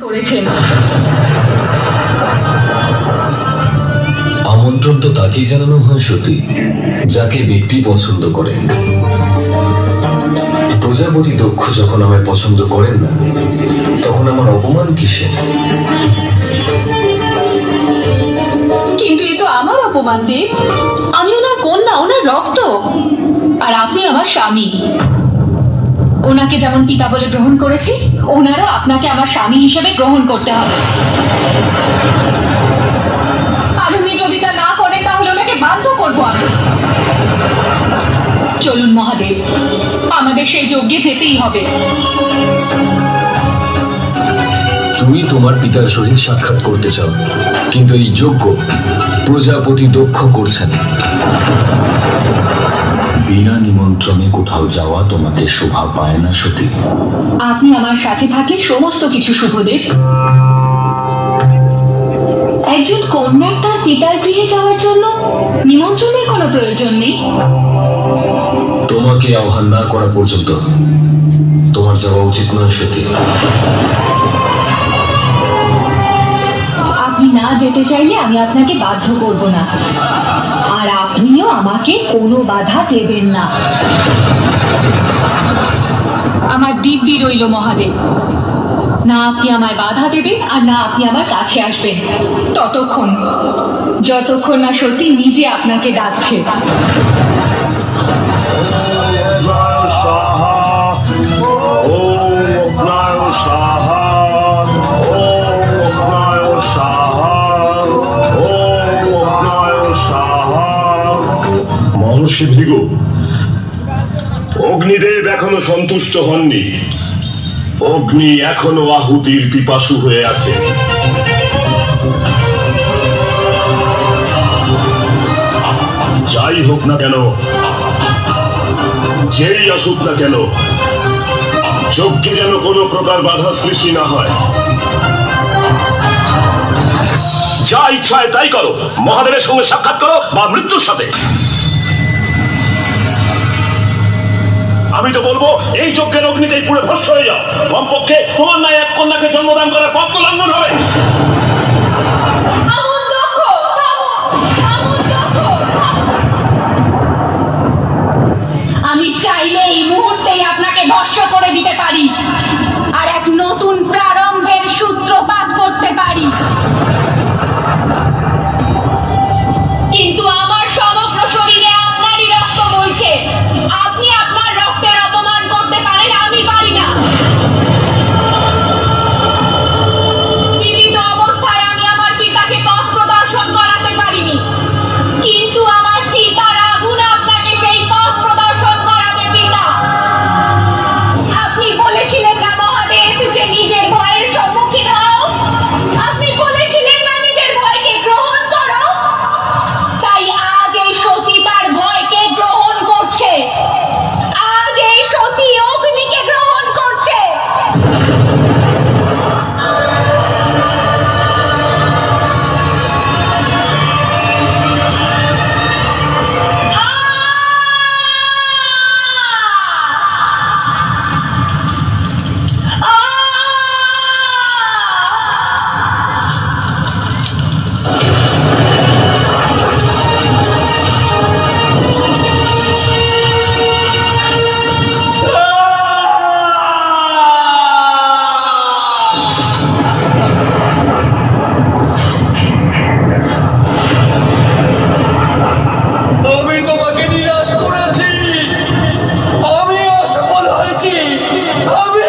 করেছেন। আমন্ত্রণ তো তাকেই জানানো হয় সতী, যাকে ব্যক্তি পছন্দ করেন। প্রজাপতি দক্ষ যখন আমায় পছন্দ করেন না, তখন আমার অপমান কিসে? কিন্তু এ তো আমার অপমান দেব। আমি ওনার কন্যা, ওনার রক্ত, আর আপনি আমার স্বামী। ওনাকে যেমন পিতা বলে গ্রহণ করেছি, ওনারও আপনাকে আমার স্বামী হিসেবে গ্রহণ করতে হবে। আর উনি যদি তা না করে, তাহলে ওনাকে বাধ্য করবো আমি। চলুন মহাদেব, আমাদের সেই যজ্ঞে যেতেই হবে। তুমি তোমার পিতার সহিত সাক্ষাৎ করতে চাও, কিন্তু এই যজ্ঞ প্রজাপতি দক্ষ করছেন। বিনা নিমন্ত্রণে কোথাও যাওয়া তোমাকে শোভা পায় না সতী। আপনি আমার সাথে থাকলে সমস্ত কিছু শুভদেব। একজন কন্যার তার পিতার গৃহে যাওয়ার জন্য নিমন্ত্রণের কোনো প্রয়োজন নেই। তোমাকে আহ্বান না করা পর্যন্ত তোমার যাওয়া উচিত নয় সতী। আপনি না যেতে চাইলে আমি আপনাকে বাধ্য করব না, আর আপনিও আমাকে কোনো বাধা দেবেন না। আমার দিব্যি রইল মহাদেব, না আপনি আমায় বাধা দেবেন আর না আপনি আমার কাছে আসবেন, ততক্ষণ যতক্ষণ না সত্যি নিজে আপনাকে ডাকছে। মহর্ষি ভৃগু, অগ্নিদেব এখনো সন্তুষ্ট হননি। অগ্নি এখনো আহুতির পিপাসু হয়ে আছে। যাই হোক না কেন, যেই আসুক না কেন, যজ্ঞে যেন কোনো প্রকার বাধা সৃষ্টি না হয়। যা ইচ্ছায় তাই করো, মহাদেবের সঙ্গে সাক্ষাৎ করো বা মৃত্যুর সাথে। আমি তো বলবো এই যজ্ঞের অগ্নিতেই পুরো ভস্ম হয়ে যাও। কমপক্ষে তোমার নাই এক কন্যাকে জন্মদান করার পথ লঙ্ঘন হবে। আমি চাইলে এই মুহূর্তেই আপনাকে ভস্ম করে দিতে পারি আর এক নতুন প্রারম্ভের সূত্রপাত করতে পারি, কিন্তু আমার সমগ্র শরীরে আপনারই রক্ত বইছে। আপনি আপনার রক্তের অপমান করতে পারেন, আমি পারি না। জীবিত অবস্থায় আমি আমার পিতাকে পথ প্রদর্শন করাতে পারিনি, কিন্তু আমার চিতার আগুন আপনাকে সেই পথ প্রদর্শন করাবে পিতা। আপনি বলেছিলেন না মহাদেব যে নিজের ভয়ের সম্মুখীন হও? আপনি বলেছিলেন না নিজের ভয়কে গ্রহণ করো? তাই আজ এই সতী তার ভয়কে গ্রহণ করছে। আজ এই সতী অগ্নিকে গ্রহণ করছে। আমি তোমাকে নিরাশ করেছি, আমি অসফল হয়েছি। আমি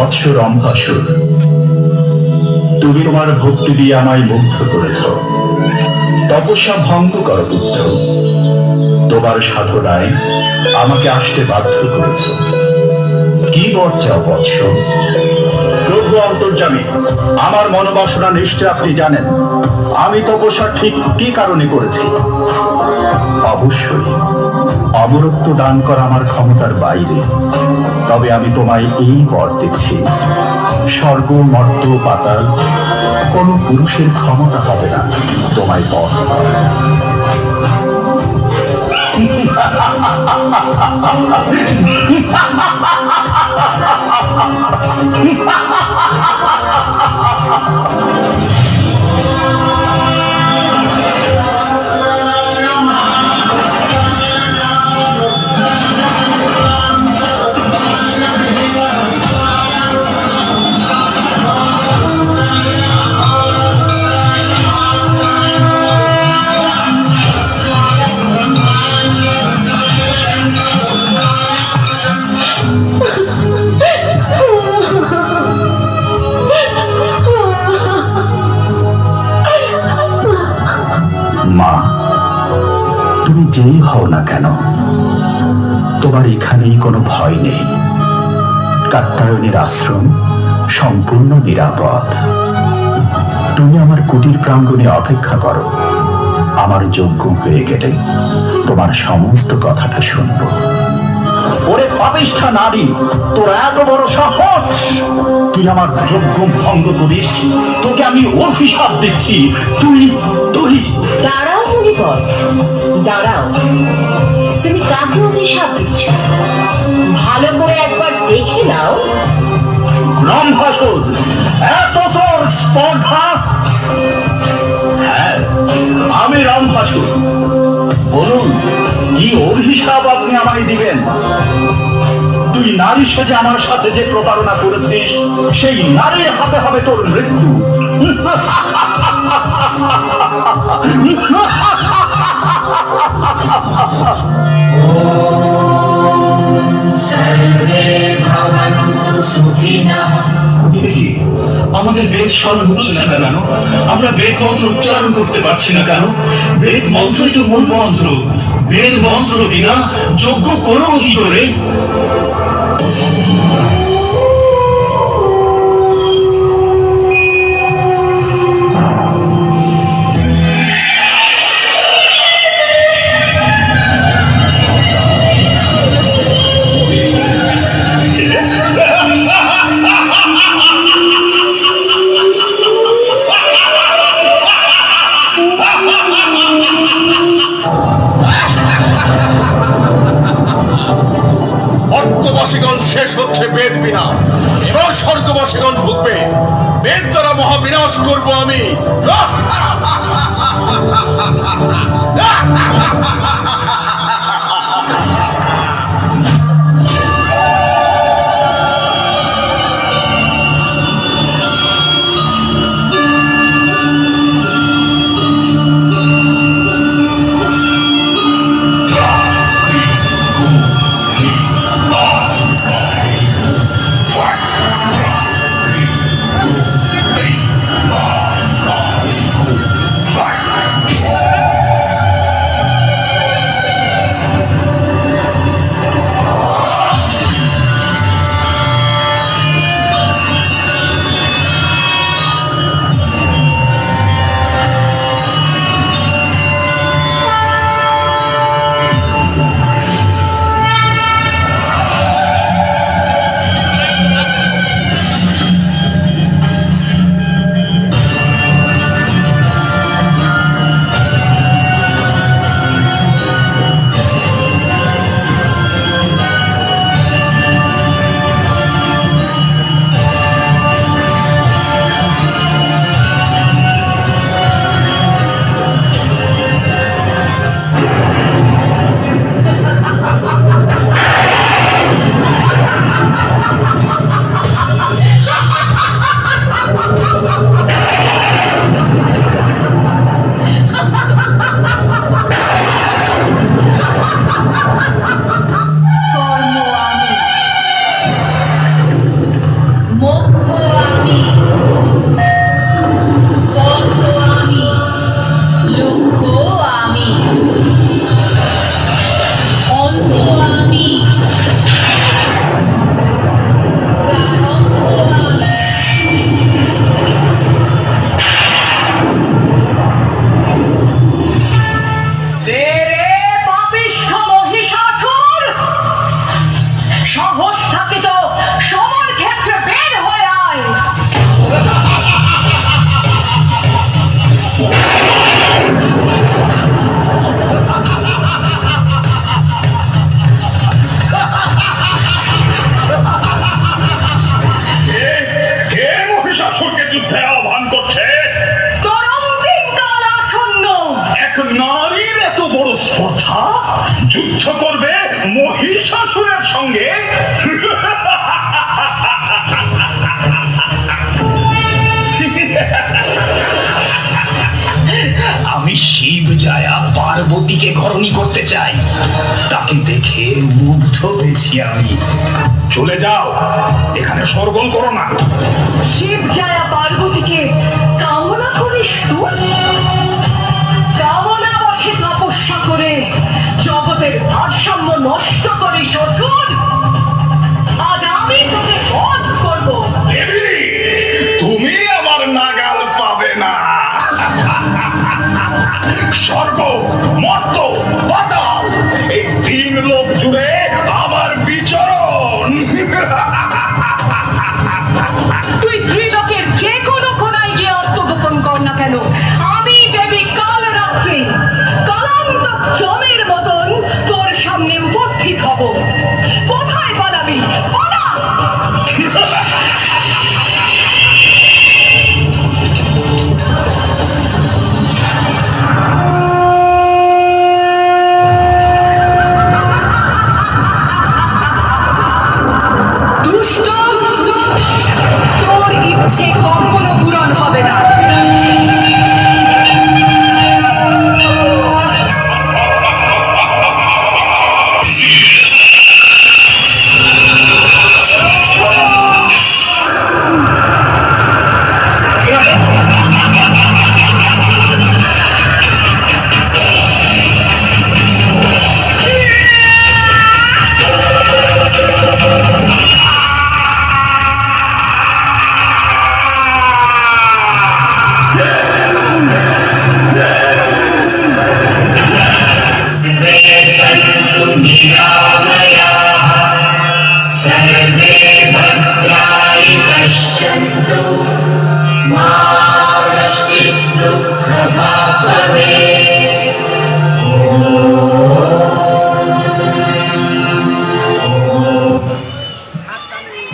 বৎস রম্ভাসুর, তুমি তোমার ভক্তি দিয়ে আমায় মুগ্ধ করেছ। তপস্যা ভঙ্গ করো পুত্র, তোমার সাধনায় আমাকে আসতে বাধ্য করেছ। কি বর চাও বৎস? প্রভু অন্তর্যামী, আমার মনোবাসনা নিশ্চয় আপনি জানেন। আমি তপস্যা ঠিক কি কারণে করেছি? অবশ্যই অমরত্ব দান করা আমার ক্ষমতার বাইরে। তবে আমি তোমায় এই বর দিচ্ছি, স্বর্গ মর্ত পাতাল কোন পুরুষের ক্ষমতা হবে না তোমায় বর করা। মা, তুমি যেই হও না কেন, তোমার এখানেই কোনো ভয় নেই। কাত্যায়নের আশ্রম সম্পূর্ণ নিরাপদ। তুমি আমার কুটির প্রাঙ্গণে অপেক্ষা করো। আমার যজ্ঞ হয়ে গেলে তোমার সমস্ত কথাটা শুনব। ওরে পাপিষ্ঠা নারী, তোর এত বড় সাহস! তুই আমার যজ্ঞ ভঙ্গ করিস? তোকে আমি অভিশাপ দিচ্ছি। তুই তুই দাঁড়াও মুনিবর, দাঁড়াও। তুমি কাকে অভিশাপ দিচ্ছ? ভালো করে একবার দেখে নাও। রম্ভাসুর, এত তোর স্পর্ধা! হ্যাঁ, আমি রম্ভাসুর। বলুন, কি অভিশাপ আপনি আমায় দিবেন? তুই নারী সেজে আমার সাথে যে প্রতারণা করেছিস, সেই নারীর হাতে হবে তোর মৃত্যু। আমাদের বেদ স্মরণ হচ্ছে না কেন? আমরা বেদ মন্ত্র উচ্চারণ করতে পারছি না কেন? বেদ মন্ত্রই তো মূল মন্ত্র। বেদ মন্ত্র বিনা যজ্ঞ করো কি করে? অর্কবাসীগণ শেষ হচ্ছে বেদ বিনা। এবার স্বর্গবাসীগণ ভুগবে। বেদ দ্বারা মহাবিনাশ করব আমি। আমি পথ আমি লক্ষ্য আমি অন্ত আমি প্রারম্ভ আমি রে রে পাপিষ্ঠ মহিষাসুর, সাহস থাকে তো সবার ক্ষেত্রে বের হয়ে আয়। কে মহিষাসুরকে যুদ্ধে আহ্বান করছে? করঙ্গিং কাল আসন্ন। এক নারীর এত বড় স্পর্ধা, যুদ্ধ করবে মহিষাসুরের সঙ্গে? আমি শিব জায়া পার্বতীকে ঘরণী করতে চাই। তাকে দেখে মুগ্ধ হয়েছি আমি। চলে যাও, এখানে সরগোল করো না। শিব জায়া পার্বতীকে কামনা করিস তুই? কামনা বসে তপস্যা করে জগতের ভারসাম্য নষ্ট করিস অসুর। আজ আমি তোকে বধ করব। দেবী, তুমি আমার নাগাল পাবে না। স্বর্গ, মর্ত, পাতাল, এই তিন লোক জুড়ে আমার বিচরণ। তুই ত্রিলোকের যে কোনো কোনায় গিয়ে আত্মগোপন কর না কেন, আমি দেবী কালরাত্রি কালান্ত জমের মতন তোর সামনে উপস্থিত হব। কোথায় পালাবি? পালা! দুষ্ট, তোর ইচ্ছে কখনো পূরণ হবে না।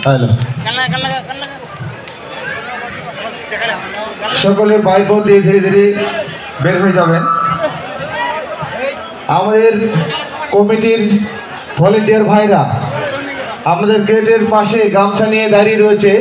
হ্যালো, সকলে বাইক দিয়ে ধীরে ধীরে বের হয়ে যাবেন। আমাদের কমিটির ভলেন্টিয়ার ভাইরা আমাদের গেটের পাশে গামছা নিয়ে দাঁড়িয়ে রয়েছে।